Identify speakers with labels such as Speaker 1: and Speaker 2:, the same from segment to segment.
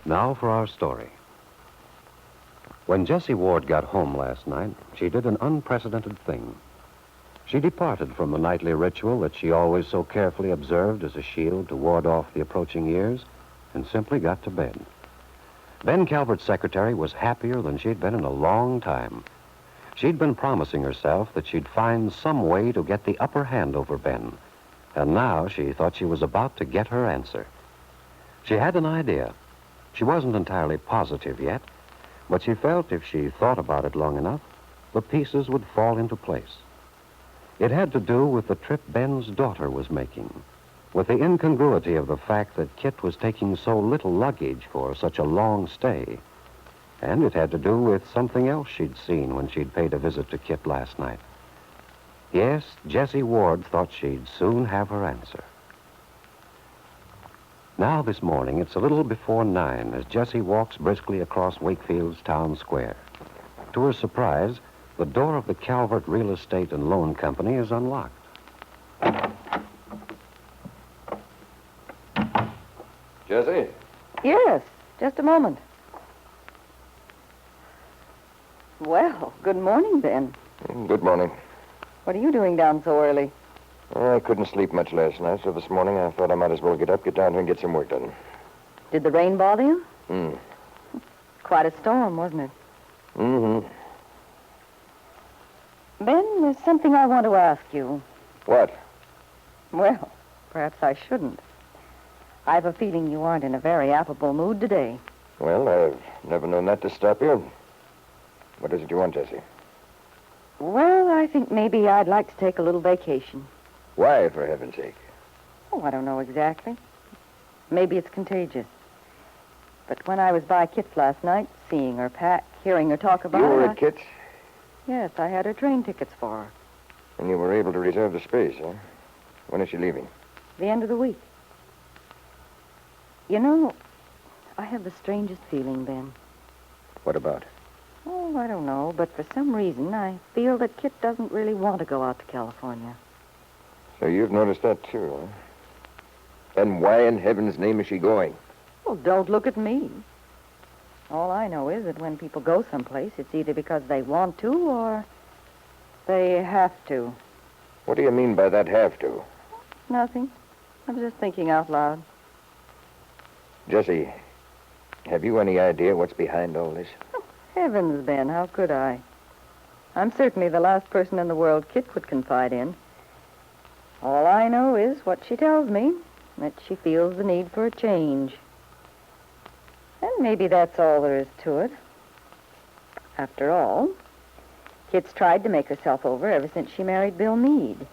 Speaker 1: Now for our story. When Jessie Ward got home last night, she did an unprecedented thing. She departed from the nightly ritual that she always so carefully observed as a shield to ward off the approaching years and simply got to bed. Ben Calvert's secretary was happier than she'd been in a long time. She'd been promising herself that she'd find some way to get the upper hand over Ben, and now she thought she was about to get her answer. She had an idea. She wasn't entirely positive yet, but she felt if she thought about it long enough, the pieces would fall into place. It had to do with the trip Ben's daughter was making, with the incongruity of the fact that Kit was taking so little luggage for such a long stay. And it had to do with something else she'd seen when she'd paid a visit to Kit last night. Yes, Jessie Ward thought she'd soon have her answer. Now this morning, it's a little before 9 as Jessie walks briskly across Wakefield's town square. To her surprise, the door of the Calvert Real Estate and Loan Company is unlocked.
Speaker 2: Jessie?
Speaker 3: Yes, just a moment. Well, good morning, Ben.
Speaker 2: Good morning.
Speaker 3: What are you doing down so early?
Speaker 2: I couldn't sleep much last night, so this morning I thought I might as well get down here and get some work done.
Speaker 3: Did the rain bother you?
Speaker 2: Hmm.
Speaker 3: Quite a storm, wasn't it?
Speaker 2: Mm-hmm.
Speaker 3: Ben, there's something I want to ask you.
Speaker 2: What?
Speaker 3: Well, perhaps I shouldn't. I have a feeling you aren't in a very affable mood today.
Speaker 2: Well, I've never known that to stop you. What is it you want, Jessie?
Speaker 3: Well, I think maybe I'd like to take a little vacation.
Speaker 2: Why, for heaven's sake?
Speaker 3: Oh, I don't know exactly. Maybe it's contagious. But when I was by Kit's last night, seeing her pack, hearing her talk about
Speaker 2: You
Speaker 3: it...
Speaker 2: were at Kit's?
Speaker 3: Yes, I had her train tickets for her.
Speaker 2: And you were able to reserve the space, huh? When is she leaving?
Speaker 3: The end of the week. You know, I have the strangest feeling, Ben.
Speaker 2: What about?
Speaker 3: Oh, I don't know, but for some reason I feel that Kit doesn't really want to go out to California.
Speaker 2: So you've noticed that, too, huh? Then why in heaven's name is she going?
Speaker 3: Well, don't look at me. All I know is that when people go someplace, it's either because they want to or they have to.
Speaker 2: What do you mean by that have to?
Speaker 3: Nothing. I was just thinking out loud.
Speaker 2: Jessie, have you any idea what's behind all this?
Speaker 3: Oh, heavens, Ben, how could I? I'm certainly the last person in the world Kit would confide in. All I know is what she tells me, that she feels the need for a change. And maybe that's all there is to it. After all, Kit's tried to make herself over ever since she married Bill Meade.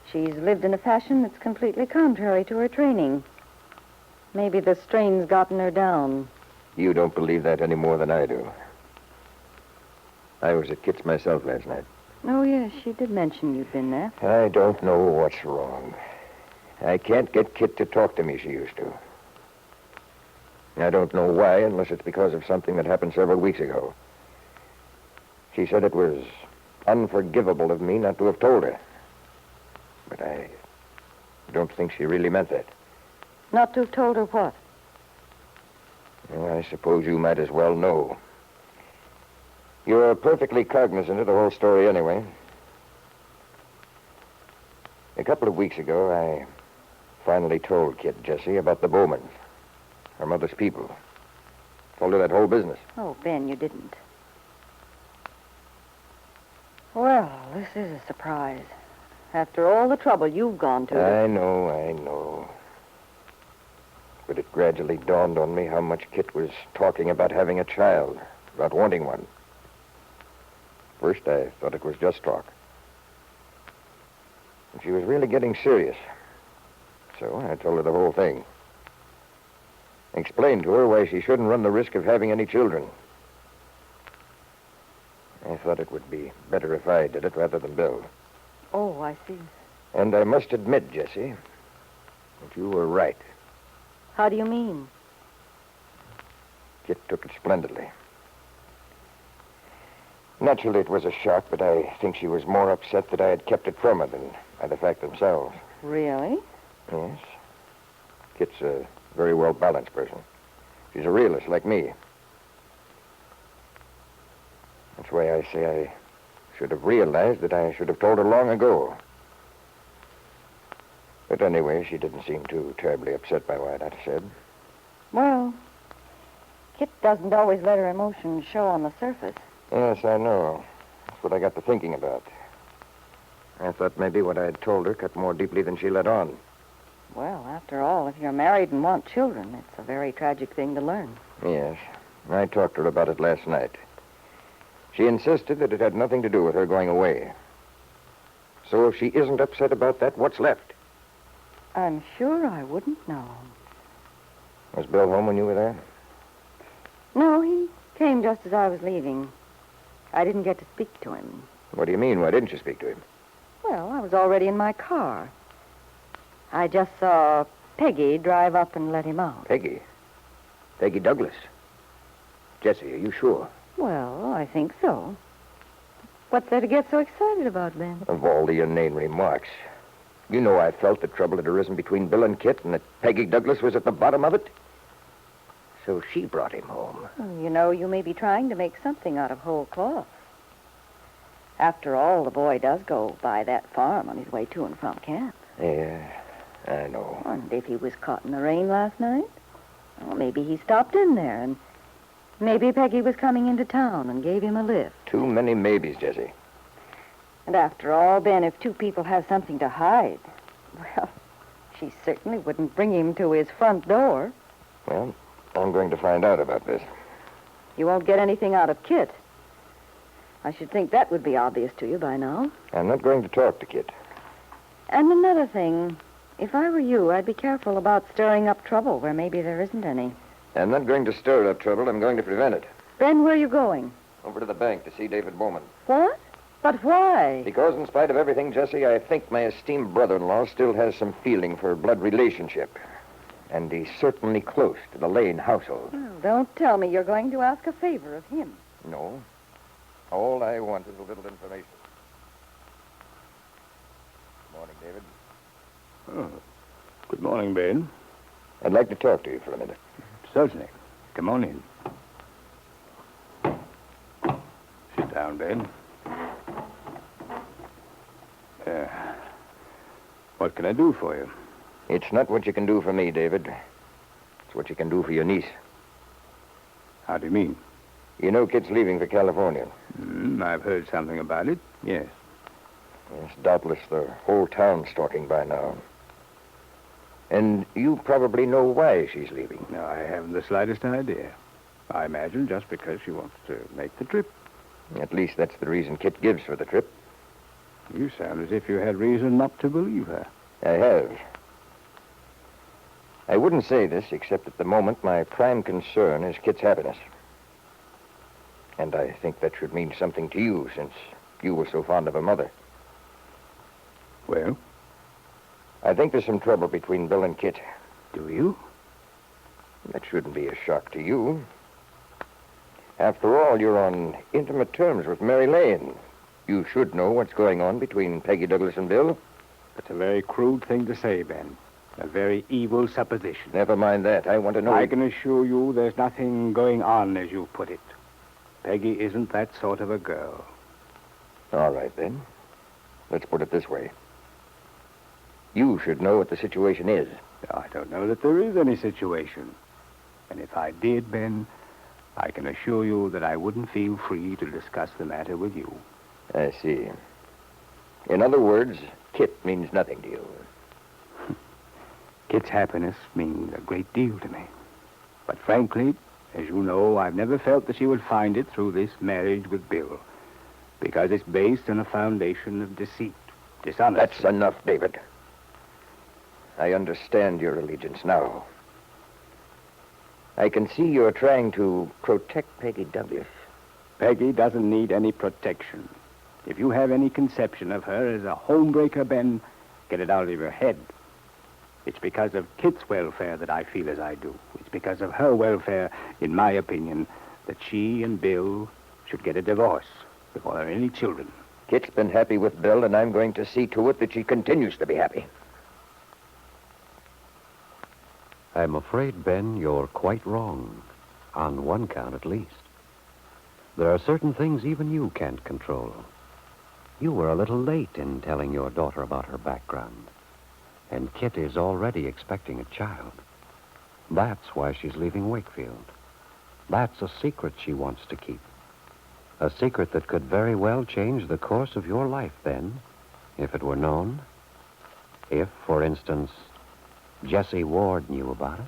Speaker 3: She's lived in a fashion that's completely contrary to her training. Maybe the strain's gotten her down.
Speaker 2: You don't believe that any more than I do. I was at Kit's myself last night.
Speaker 3: Oh, yes, she did mention you'd been there.
Speaker 2: I don't know what's wrong. I can't get Kit to talk to me she used to. I don't know why, unless it's because of something that happened several weeks ago. She said it was unforgivable of me not to have told her. But I don't think she really meant that.
Speaker 3: Not to have told her what?
Speaker 2: Well, I suppose you might as well know. You're perfectly cognizant of the whole story anyway. A couple of weeks ago, I finally told Kit, Jessie, about the Bowmans, her mother's people. Told her that whole business.
Speaker 3: Oh, Ben, you didn't. Well, this is a surprise. After all the trouble you've gone to...
Speaker 2: I know. But it gradually dawned on me how much Kit was talking about having a child, about wanting one. First, I thought it was just talk. And she was really getting serious. So I told her the whole thing. Explained to her why she shouldn't run the risk of having any children. I thought it would be better if I did it rather than Bill.
Speaker 3: Oh, I see.
Speaker 2: And I must admit, Jessie, that you were right.
Speaker 3: How do you mean?
Speaker 2: Kit took it splendidly. Naturally, it was a shock, but I think she was more upset that I had kept it from her than by the fact themselves.
Speaker 3: Really?
Speaker 2: Yes. Kit's a very well-balanced person. She's a realist like me. That's why I say I should have realized that I should have told her long ago. But anyway, she didn't seem too terribly upset by what I said.
Speaker 3: Well, Kit doesn't always let her emotions show on the surface.
Speaker 2: Yes, I know. That's what I got to thinking about. I thought maybe what I had told her cut more deeply than she let on.
Speaker 3: Well, after all, if you're married and want children, it's a very tragic thing to learn.
Speaker 2: Yes. I talked to her about it last night. She insisted that it had nothing to do with her going away. So if she isn't upset about that, what's left?
Speaker 3: I'm sure I wouldn't know.
Speaker 2: Was Bill home when you were there?
Speaker 3: No, he came just as I was leaving. I didn't get to speak to him.
Speaker 2: What do you mean? Why didn't you speak to him?
Speaker 3: Well, I was already in my car. I just saw Peggy drive up and let him out.
Speaker 2: Peggy? Peggy Douglas? Jessie, are you sure?
Speaker 3: Well, I think so. What's there to get so excited about, Ben?
Speaker 2: Of all the inane remarks. You know I felt that trouble had arisen between Bill and Kit and that Peggy Douglas was at the bottom of it. So she brought him home.
Speaker 3: Well, you know, you may be trying to make something out of whole cloth. After all, the boy does go by that farm on his way to and from camp.
Speaker 2: Yeah, I know.
Speaker 3: And if he was caught in the rain last night, well, maybe he stopped in there, and maybe Peggy was coming into town and gave him a lift.
Speaker 2: Too many maybes, Jessie.
Speaker 3: And after all, Ben, if two people have something to hide, well, she certainly wouldn't bring him to his front door.
Speaker 2: Well, I'm going to find out about this.
Speaker 3: You won't get anything out of Kit. I should think that would be obvious to you by now.
Speaker 2: I'm not going to talk to Kit.
Speaker 3: And another thing, if I were you, I'd be careful about stirring up trouble where maybe there isn't any.
Speaker 2: I'm not going to stir up trouble. I'm going to prevent it.
Speaker 3: Ben, where are you going?
Speaker 2: Over to the bank to see David Bowman.
Speaker 3: What? But why?
Speaker 2: Because in spite of everything, Jessie, I think my esteemed brother-in-law still has some feeling for a blood relationship. And he's certainly close to the Lane household.
Speaker 3: Well, don't tell me you're going to ask a favor of him.
Speaker 2: No. All I want is a little information. Good morning, David.
Speaker 4: Oh, good morning, Ben.
Speaker 2: I'd like to talk to you for a minute.
Speaker 4: Certainly. Come on in. Sit down, Ben. What can I do for you?
Speaker 2: It's not what you can do for me, David. It's what you can do for your niece.
Speaker 4: How do you mean?
Speaker 2: You know Kit's leaving for California.
Speaker 4: I've heard something about it, yes.
Speaker 2: Yes, doubtless the whole town's talking by now. And you probably know why she's leaving.
Speaker 4: No, I haven't the slightest idea. I imagine just because she wants to make the trip.
Speaker 2: At least that's the reason Kit gives for the trip.
Speaker 4: You sound as if you had reason not to believe her.
Speaker 2: I have. I wouldn't say this, except at the moment my prime concern is Kit's happiness. And I think that should mean something to you, since you were so fond of her mother.
Speaker 4: Well?
Speaker 2: I think there's some trouble between Bill and Kit.
Speaker 4: Do you?
Speaker 2: That shouldn't be a shock to you. After all, you're on intimate terms with Mary Lane. You should know what's going on between Peggy Douglas and Bill.
Speaker 4: That's a very crude thing to say, Ben. A very evil supposition.
Speaker 2: Never mind that. I want to know...
Speaker 4: I can assure you there's nothing going on, as you put it. Peggy isn't that sort of a girl.
Speaker 2: All right, then. Let's put it this way. You should know what the situation is.
Speaker 4: I don't know that there is any situation. And if I did, Ben, I can assure you that I wouldn't feel free to discuss the matter with you.
Speaker 2: I see. In other words, Kit means nothing to you.
Speaker 4: Kit's happiness means a great deal to me. But frankly, as you know, I've never felt that she would find it through this marriage with Bill. Because it's based on a foundation of deceit, dishonesty.
Speaker 2: That's enough, David. I understand your allegiance now. I can see you're trying to protect Peggy Douglas.
Speaker 4: Peggy doesn't need any protection. If you have any conception of her as a homebreaker, Ben, get it out of your head. It's because of Kit's welfare that I feel as I do. It's because of her welfare, in my opinion, that she and Bill should get a divorce before there are any children.
Speaker 2: Kit's been happy with Bill, and I'm going to see to it that she continues to be happy.
Speaker 1: I'm afraid, Ben, you're quite wrong. On one count, at least. There are certain things even you can't control. You were a little late in telling your daughter about her background. And Kit is already expecting a child. That's why she's leaving Wakefield. That's a secret she wants to keep. A secret that could very well change the course of your life, Ben, if it were known. If, for instance, Jessie Ward knew about it.